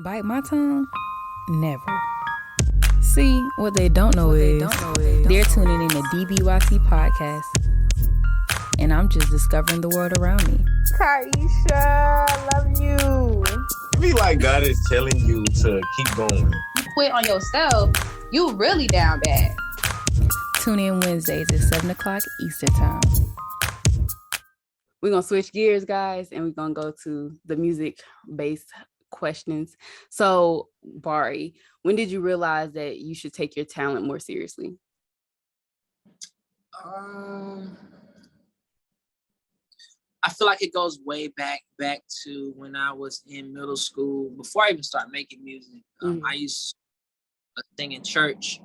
Bite my tongue? Never. See, what they don't know is they're tuning in to DBYT Podcast, and I'm just discovering the world around me. Tyesha, I love you. I feel like God is telling you to keep going. Quit on yourself, you really down bad. Tune in Wednesdays at 7 o'clock Eastern Time. We're going to switch gears, guys, and we're going to go to the music-based questions. So, Barri, when did you realize that you should take your talent more seriously? I feel like it goes way back to when I was in middle school. Before I even started making music, I used to sing in church.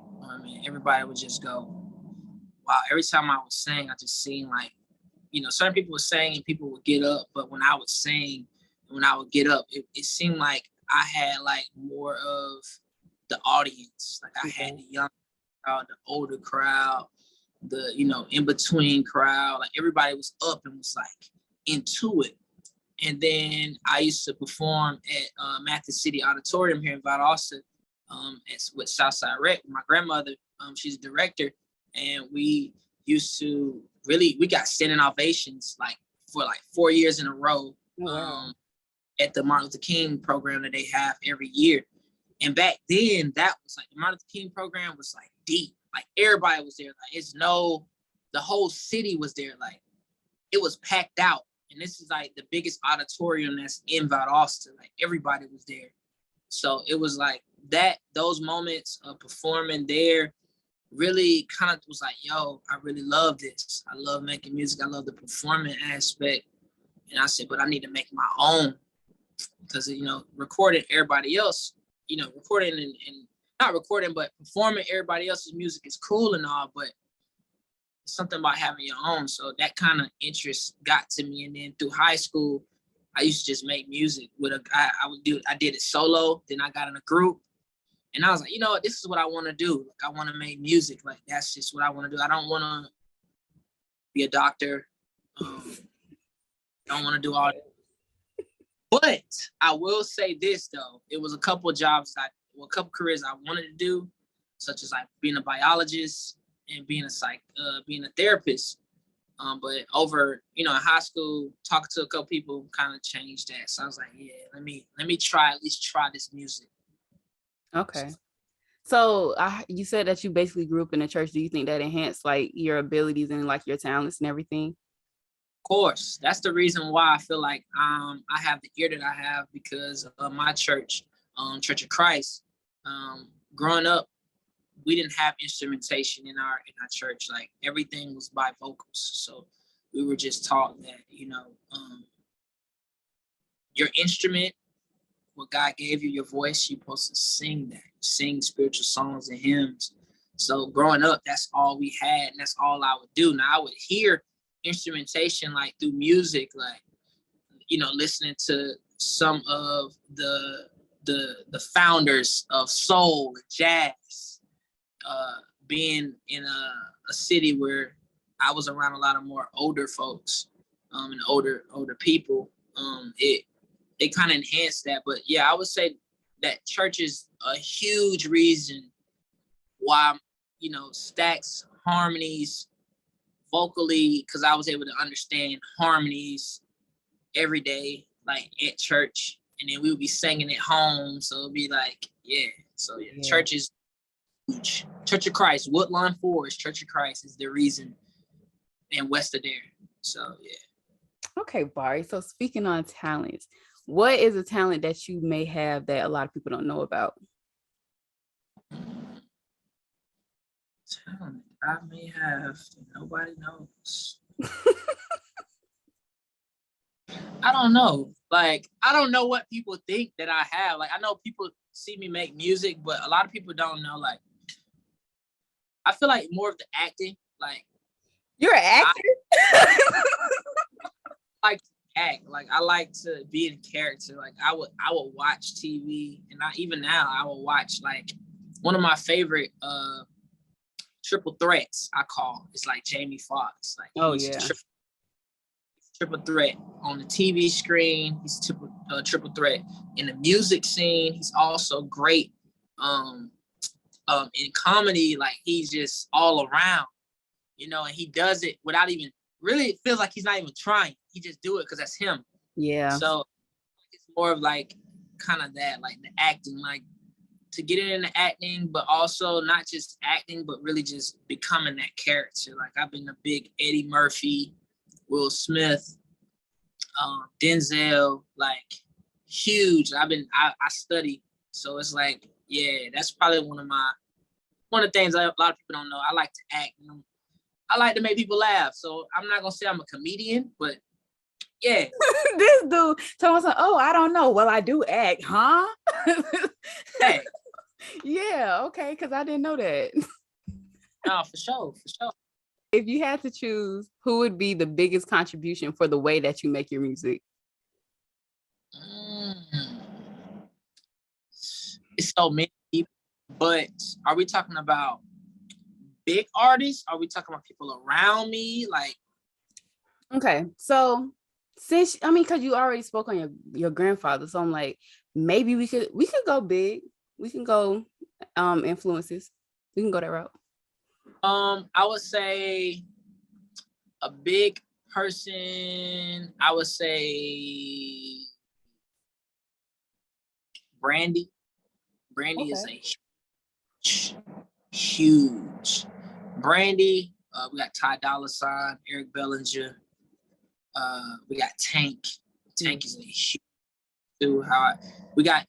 Everybody would just go, wow. Every time I would sing, I just seen like, certain people would sing and people would get up. But when I would sing, when I would get up, it seemed like I had like more of the audience. Like I had the young crowd, the older crowd, the, in-between crowd. Like everybody was up and was like into it. And then I used to perform at Matthew City Auditorium here in Valdosta with Southside Rec. My grandmother, she's a director, and we used to we got standing ovations like for like 4 years in a row. Wow. At the Martin Luther King program that they have every year. And back then, that was like, the Martin Luther King program was like deep. Like everybody was there. Like the whole city was there. Like it was packed out. And this is like the biggest auditorium that's in Valdosta. Like everybody was there. So it was like those moments of performing there really kind of was like, yo, I really love this. I love making music. I love the performing aspect. And I said, but I need to make my own. Because, recording everybody else, recording and not recording, but performing everybody else's music is cool and all, but something about having your own. So that kind of interest got to me. And then through high school, I used to just make music I did it solo. Then I got in a group and I was like, this is what I want to do. Like, I want to make music. Like, that's just what I want to do. I don't want to be a doctor. I don't want to do all that. But I will say this though, it was a couple of jobs, a couple careers I wanted to do, such as like being a biologist and being a therapist. But over, in high school, talking to a couple people kind of changed that. So I was like, yeah, let me at least try this music. Okay. So you said that you basically grew up in the church. Do you think that enhanced like your abilities and like your talents and everything? Course, that's the reason why I feel like I have the ear that I have, because of my church, Church of Christ. Growing up, we didn't have instrumentation in our church. Like everything was by vocals, so we were just taught that your instrument, what God gave you, your voice, you're supposed to sing that, sing spiritual songs and hymns. So growing up, that's all we had, and that's all I would do. Now I would hear instrumentation like through music, like listening to some of the founders of soul and jazz, being in a city where I was around a lot of more older folks and older people. It kind of enhanced that. But yeah, I would say that church is a huge reason why stacks, harmonies, vocally, because I was able to understand harmonies every day, like at church, and then we would be singing at home. So it'd be like, yeah. So yeah. Church is huge. Church of Christ, Woodlawn Forest, Church of Christ is the reason, and West Adair. So yeah. Okay, Barri. So speaking on talents, what is a talent that you may have that a lot of people don't know about? Talent I may have that nobody knows. I don't know. Like, I don't know what people think that I have. Like, I know people see me make music, but a lot of people don't know. Like, I feel like more of the acting. Like, you're an actor? I like to act. Like, I like to be in character. Like, I would watch TV, and even now I will watch like one of my favorite triple threats, I call. It's like Jamie Foxx. Like, oh yeah, triple threat on the TV screen. He's triple threat in the music scene. He's also great in comedy. Like he's just all around, you know, and he does it without even really, it feels like he's not even trying. He just do it because that's him. Yeah. So it's more of like kind of that, like the acting, like to get into acting, but also not just acting, but really just becoming that character. Like I've been a big Eddie Murphy, Will Smith, Denzel, like huge. I study. So it's like, yeah, that's probably one of the things a lot of people don't know. I like to act. You know? I like to make people laugh. So I'm not gonna say I'm a comedian, but yeah. This dude told me, oh, I don't know. Well, I do act, huh? Hey. Yeah, okay, because I didn't know that. No, for sure. If you had to choose, who would be the biggest contribution for the way that you make your music? It's so many people, but are we talking about big artists? Are we talking about people around me? Like, okay, so since because you already spoke on your grandfather, so I'm like, maybe we could go big. We can go influences. We can go that route. I would say a big person. I would say Brandy. Brandy is a huge. Brandy. We got Ty Dolla $ign, Eric Bellinger. We got Tank. Tank is a huge. We got,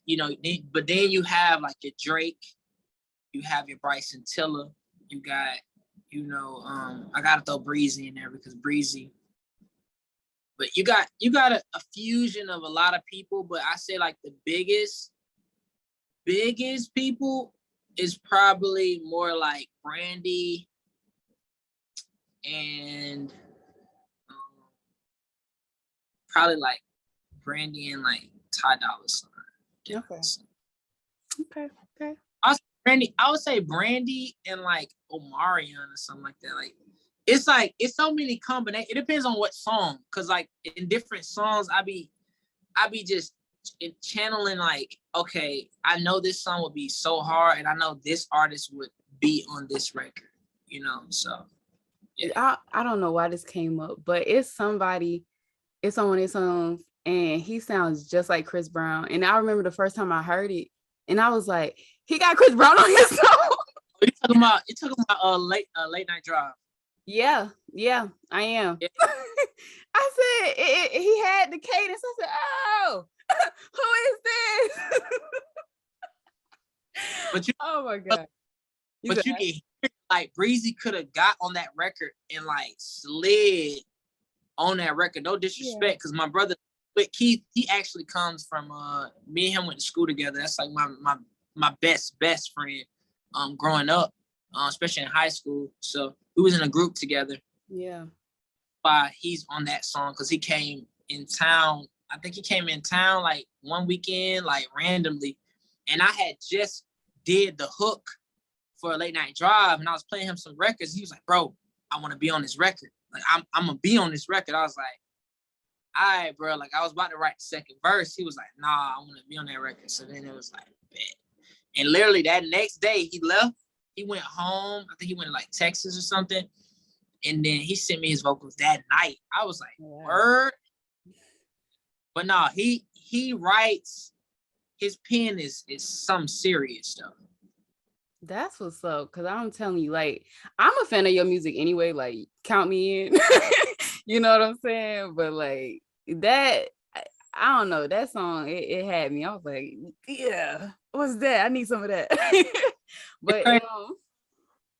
but then you have like your Drake, you have your Bryson Tiller, you got, I gotta throw Breezy in there because Breezy. But you got a fusion of a lot of people, but I say like the biggest people is probably more like Brandy and probably like Brandy and like Ty Dolla $ign. Okay. I would say Brandy and like Omarion or something like that. Like it's so many combinations. It depends on what song, cause like in different songs, I be just channeling like, okay, I know this song would be so hard, and I know this artist would be on this record. So yeah. I don't know why this came up, but it's somebody. It's on his songs, and he sounds just like Chris Brown. And I remember the first time I heard it, and I was like, he got Chris Brown on his song. You talking about late night drive? Yeah, I am. Yeah. I said he had the cadence. I said, oh, who is this? But oh my god! You can hear like Breezy could have got on that record and like slid on that record. No disrespect, because my brother Keith, he actually comes from me and him went to school together. That's like my best friend growing up, especially in high school. So we was in a group together. Yeah. He's on that song because he came in town. I think he came in town like one weekend, like randomly, and I had just did the hook for a Late Night Drive, and I was playing him some records. He was like, "Bro, I want to be on this record. Like, I'm gonna be on this record." I was like, "All right, bro." Like, I was about to write the second verse. He was like, "Nah, I want to be on that record." So then it was like, bet. And literally that next day he left. He went home. I think he went to like Texas or something. And then he sent me his vocals that night. I was like, word. But no, he writes. His pen is some serious stuff. That's what's up. Cause I'm telling you, like, I'm a fan of your music anyway. Like, count me in. You know what I'm saying? But like that, I don't know. That song, it had me. I was like, yeah, what's that? I need some of that. But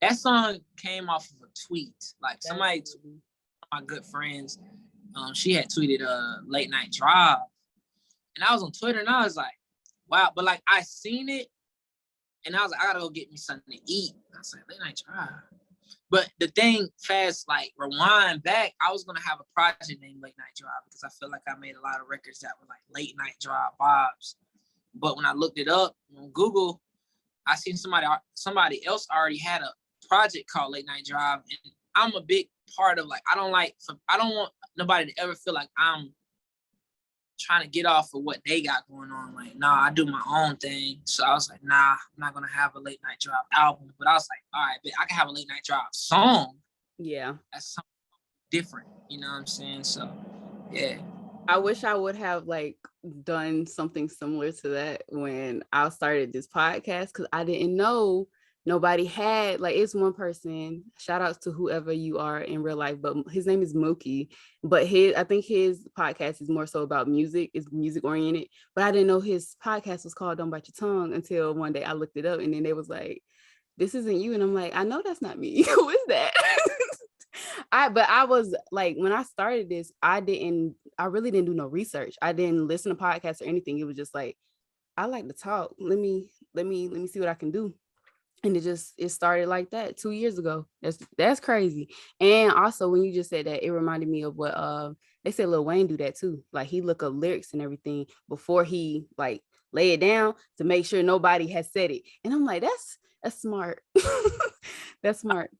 that song came off of a tweet. Like somebody, one of my good friends, she had tweeted Late Night Drive. And I was on Twitter and I was like, wow. But like I seen it and I was like, I gotta go get me something to eat. I was like, Late Night Drive. But the thing, like rewind back, I was gonna have a project named Late Night Drive because I feel like I made a lot of records that were like Late Night Drive vibes. But when I looked it up on Google, I seen somebody else already had a project called Late Night Drive, and I'm a big part of like I don't want nobody to ever feel like I'm trying to get off of what they got going on. Like, nah, I do my own thing. So I was like, nah, I'm not gonna have a late night drive album. But I was like, all right, but I can have a late night drive song. Yeah. That's something different. You know what I'm saying? So yeah. I wish I would have like done something similar to that when I started this podcast, because I didn't know nobody had, like, it's one person, shout outs to whoever you are in real life, but his name is Mookie, but I think his podcast is more so about music, it's music oriented, but I didn't know his podcast was called Don't Bite Your Tongue until one day I looked it up, and then they was like, this isn't you, and I'm like, I know that's not me. Who is that? But I was like, when I started this, I really didn't do no research. I didn't listen to podcasts or anything. It was just like, I like to talk. Let me see what I can do. And it started like that 2 years ago. That's crazy. And also when you just said that, it reminded me of what they said Lil Wayne do that too. Like, he look up lyrics and everything before he like lay it down to make sure nobody has said it. And I'm like, that's smart. That's smart.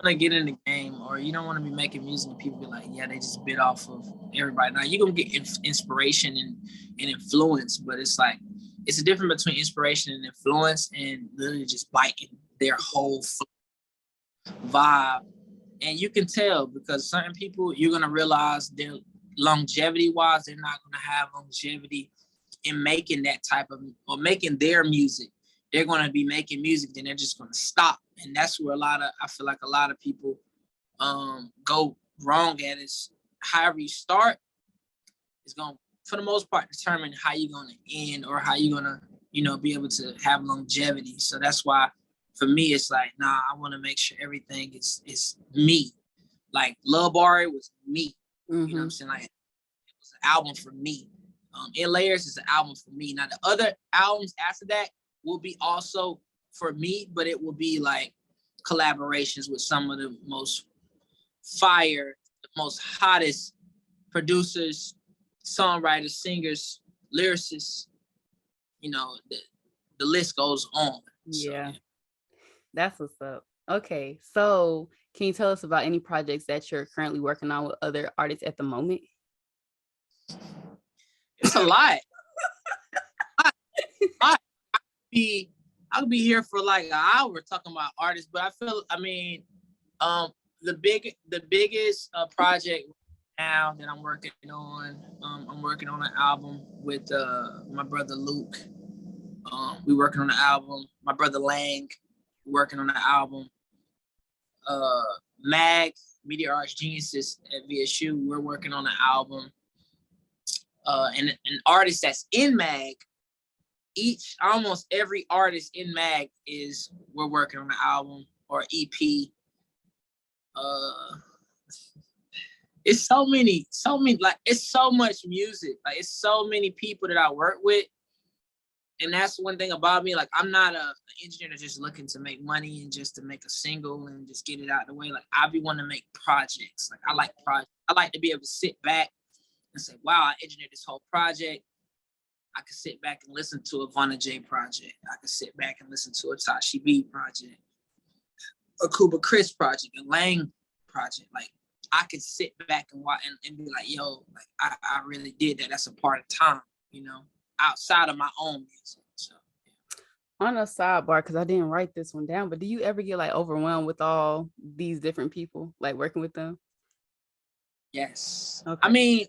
Want to get in the game, or you don't want to be making music and people be like, yeah, they just bit off of everybody. Now you're gonna get inspiration and influence, but it's like, it's a difference between inspiration and influence and literally just biting their whole vibe. And you can tell, because certain people, you're gonna realize their longevity wise, they're not gonna have longevity in making that type of, or making their music. They're going to be making music, then they're just going to stop. And that's where I feel like a lot of people go wrong at, is however you start is going to, for the most part, determine how you're going to end, or how you're going to, be able to have longevity. So that's why for me, it's like, nah, I want to make sure everything is me. Like Lil Barri was me. You know what I'm saying? Like, it was an album for me. In Layers is an album for me. Now the other albums after that will be also for me, but it will be like collaborations with some of the most fire, the most hottest producers, songwriters, singers, lyricists. The list goes on. Yeah. So, that's what's up. Okay, so can you tell us about any projects that you're currently working on with other artists at the moment? It's a lot. I could be here for like an hour talking about artists, but the biggest project now that I'm working on an album with my brother Luke. We working on the album. My brother Lang working on the album. Mag, Media Arts Geniuses at VSU, we're working on the album. And an artist that's in Mag, almost every artist in Mag we're working on an album or EP. It's so many, like, it's so much music. Like, it's so many people that I work with. And that's one thing about me. Like, I'm not an engineer that's just looking to make money and just to make a single and just get it out of the way. Like, I be wanting to make projects. Like, I like projects. I like to be able to sit back and say, wow, I engineered this whole project. I could sit back and listen to a Vanna J project. I could sit back and listen to a Tyesha B project, a Kuba Chris project, a Lang project. Like, I could sit back and watch and be like, yo, like, I really did that. That's a part of time, outside of my own music. So, yeah. On a sidebar, because I didn't write this one down, but do you ever get like overwhelmed with all these different people, like working with them? Yes. Okay. I mean,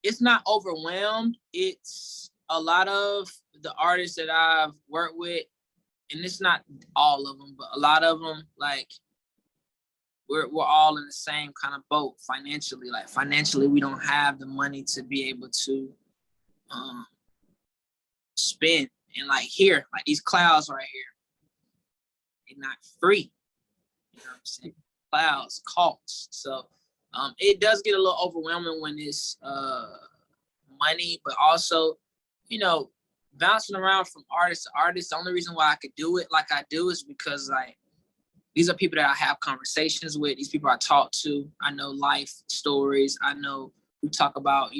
it's not overwhelmed. It's a lot of the artists that I've worked with, and it's not all of them, but a lot of them, like, we're all in the same kind of boat financially. Like, financially, we don't have the money to be able to spend. And like here, like these clouds right here, they're not free. You know what I'm saying? Clouds cost. So it does get a little overwhelming when it's money, but also, bouncing around from artist to artist. The only reason why I could do it like I do is because, like, these are people that I have conversations with. These people I talk to. I know life stories. I know we talk about,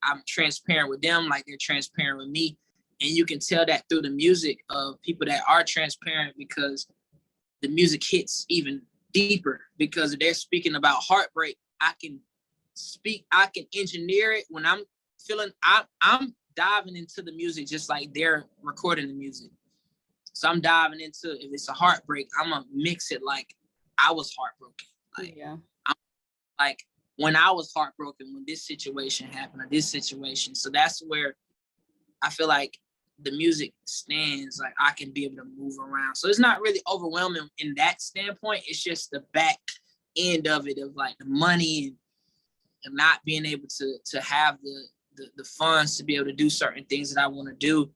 I'm transparent with them like they're transparent with me. And you can tell that through the music of people that are transparent, because the music hits even deeper, because they're speaking about heartbreak I can speak, I can engineer it when I'm feeling, I'm diving into the music just like they're recording the music. So I'm diving into, if it's a heartbreak, I'm gonna mix it like I was heartbroken. Like, I'm like when I was heartbroken, when this situation happened or this situation. So that's where I feel like the music stands, like I can be able to move around. So it's not really overwhelming in that standpoint. It's just the back end of it, of like the money and not being able to have the funds to be able to do certain things that I want to do,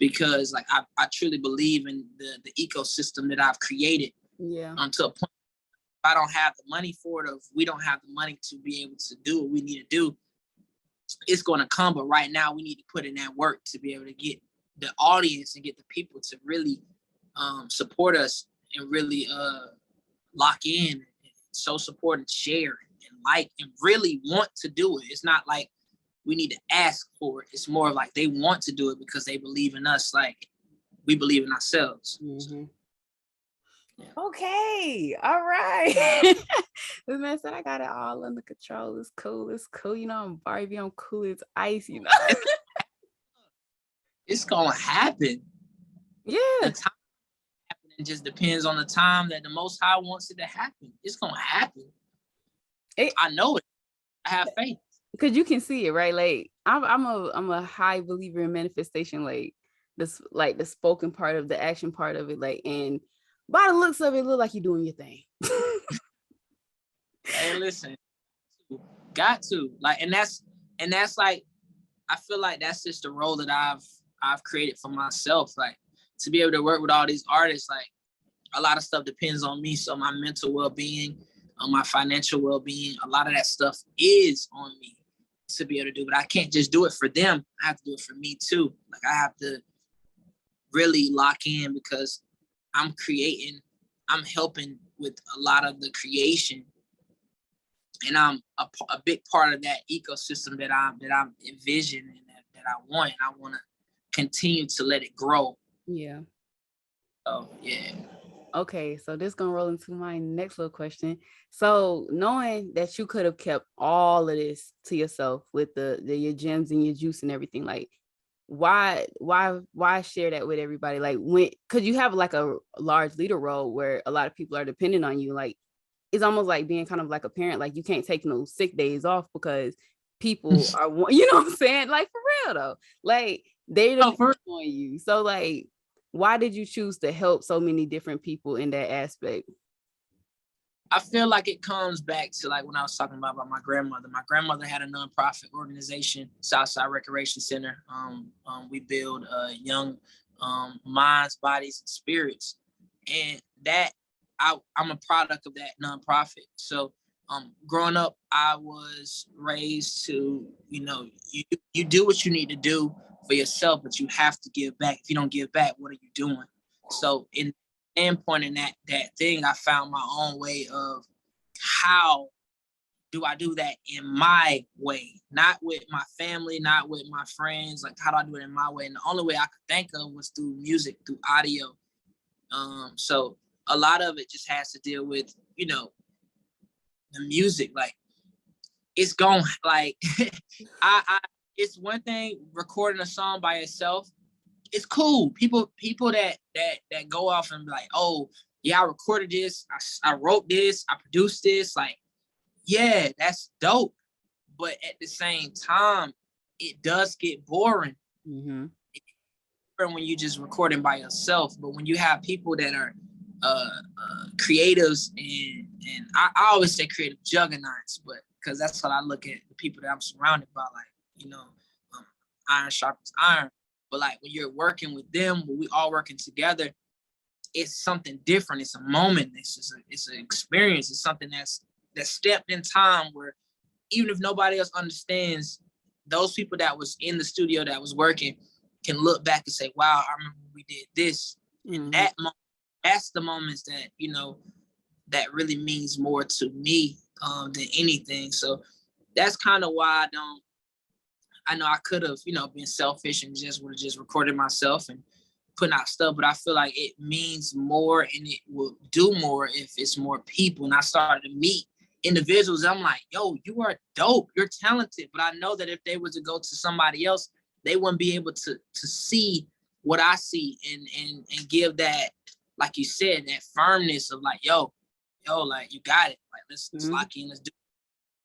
because like I truly believe in the ecosystem that I've created. Yeah. To a point, if I don't have the money for it, or if we don't have the money to be able to do what we need to do, it's going to come. But right now we need to put in that work to be able to get the audience and get the people to really support us and really lock in, and show support and share and like and really want to do it. It's not like we need to ask for it. It's more like they want to do it because they believe in us, like we believe in ourselves. Mm-hmm. Yeah. Okay, all right. This man said I got it all under control. It's cool. It's cool. You know, I'm Barri B. I'm cool as ice. You know, it's gonna happen. Yeah. The time happening just depends on the time that the Most High wants it to happen. It's gonna happen. I know it. I have faith. Because you can see it, right? Like I'm a high believer in manifestation, like this, like the spoken part of the action part of it, like, and by the looks of it, look like you're doing your thing. Hey, listen, got to like, and that's like, I feel like that's just the role that I've created for myself, like to be able to work with all these artists. Like a lot of stuff depends on me, so my mental well-being, my financial well-being, a lot of that stuff is on me to be able to do, but I can't just do it for them. I have to do it for me too. Like I have to really lock in, because I'm creating, I'm helping with a lot of the creation, and I'm a big part of that ecosystem that I'm envisioning, that I want, and I want to continue to let it grow. Yeah. Oh yeah. Okay, so this gonna roll into my next little question. So knowing that you could have kept all of this to yourself with your gems and your juice and everything, like why share that with everybody? Like when, because you have like a large leader role where a lot of people are dependent on you. Like it's almost like being kind of like a parent. Like you can't take no sick days off because people are, you know what I'm saying? Like for real though, like they depend on you. So like, why did you choose to help so many different people in that aspect? I feel like it comes back to like when I was talking about my grandmother. My grandmother had a nonprofit organization, Southside Recreation Center. We build young minds, bodies, and spirits, and that I'm a product of that nonprofit. So growing up, I was raised to, you know, you do what you need to do for yourself, but you have to give back. If you don't give back, what are you doing? So in endpoint in that thing, I found my own way of how do I do that in my way, not with my family, not with my friends. Like how do I do it in my way? And the only way I could think of was through music, through audio. So a lot of it just has to deal with, you know, the music. Like it's going like I it's one thing recording a song by yourself. It's cool. People that go off and be like, oh yeah, I recorded this, I wrote this, I produced this. Like, yeah, that's dope. But at the same time, it does get boring. Mm-hmm. When you just recording by yourself. But when you have people that are creatives, and I always say creative juggernauts, but because that's what I look at the people that I'm surrounded by, like, you know, iron sharpens iron. But like when you're working with them, when we all working together, it's something different. It's a moment. It's an experience. It's something that's stepped in time, where even if nobody else understands, those people that was in the studio that was working can look back and say, wow, I remember we did this. Mm-hmm. And that moment, that's the moments that, you know, that really means more to me than anything. So that's kind of why I know I could have, you know, been selfish and just would have just recorded myself and putting out stuff, but I feel like it means more and it will do more if it's more people. And I started to meet individuals, I'm like, yo, you are dope. You're talented. But I know that if they were to go to somebody else, they wouldn't be able to see what I see and give that, like you said, that firmness of like, yo, like you got it. Like let's lock in, let's do it.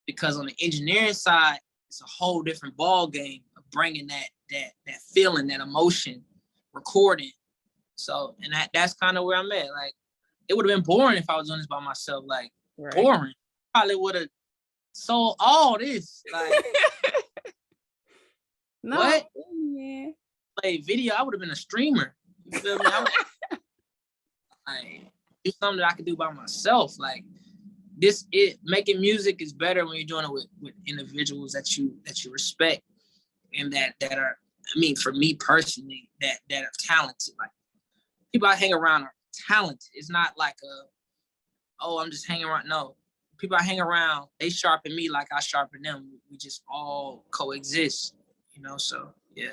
Because on the engineering side, it's a whole different ball game of bringing that feeling, that emotion, recording. So, and that's kind of where I'm at. Like, it would have been boring if I was doing this by myself. Like, boring. Probably would have sold all this. Like, no, what? Yeah. Play video. I would have been a streamer. You feel me? Like, do something that I could do by myself. Like, making music is better when you're doing it with individuals that you respect and that are, I mean, for me personally, that are talented. Like, people I hang around are talented. It's not like I'm just hanging around. No, people I hang around, they sharpen me like I sharpen them. We just all coexist, so yeah.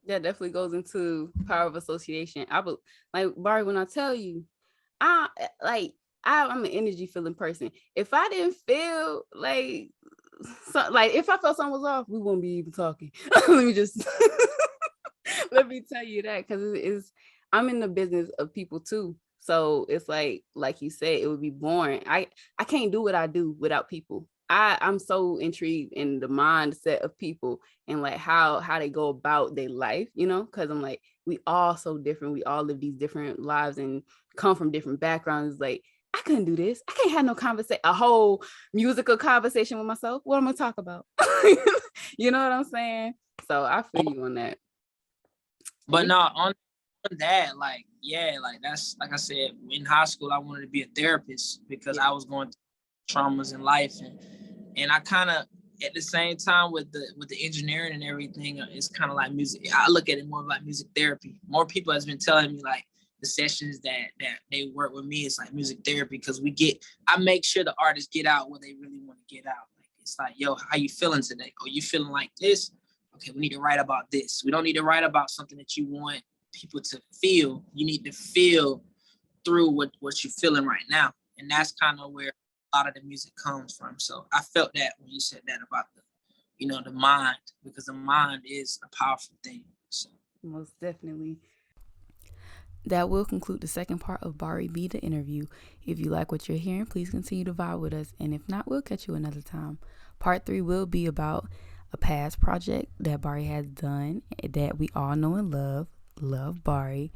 That definitely goes into power of association. Like, Barry, when I tell you, I'm an energy feeling person. If I didn't feel like if I felt something was off, we wouldn't be even talking. Let me tell you that, because I'm in the business of people too. So it's like you said, it would be boring. I can't do what I do without people. I'm so intrigued in the mindset of people and like how they go about their life, because I'm like, we all so different. We all live these different lives and come from different backgrounds. Like, I couldn't do this. I can't have no a whole musical conversation with myself. What am I gonna talk about? You know what I'm saying? So I feel you on that. But no, on that, like, yeah, like that's, like I said, in high school, I wanted to be a therapist because I was going through traumas in life. And I kind of, at the same time with the engineering and everything, it's kind of like music. I look at it more like music therapy. More people has been telling me like the sessions that they work with me is like music therapy, because I make sure the artists get out what they really want to get out. Like, it's like, yo, how you feeling today? Oh, you feeling like this? Okay, we need to write about this. We don't need to write about something that you want people to feel. You need to feel through what you're feeling right now. And that's kind of where a lot of the music comes from. So I felt that when you said that about the mind, because the mind is a powerful thing. So most definitely. That will conclude the second part of Barri B, the interview. If you like what you're hearing, please continue to vibe with us. And if not, we'll catch you another time. Part 3 will be about a past project that Barri has done that we all know and love. Love, Barri.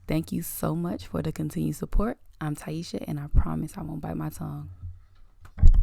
Thank you so much for the continued support. I'm Tyesha, and I promise I won't bite my tongue.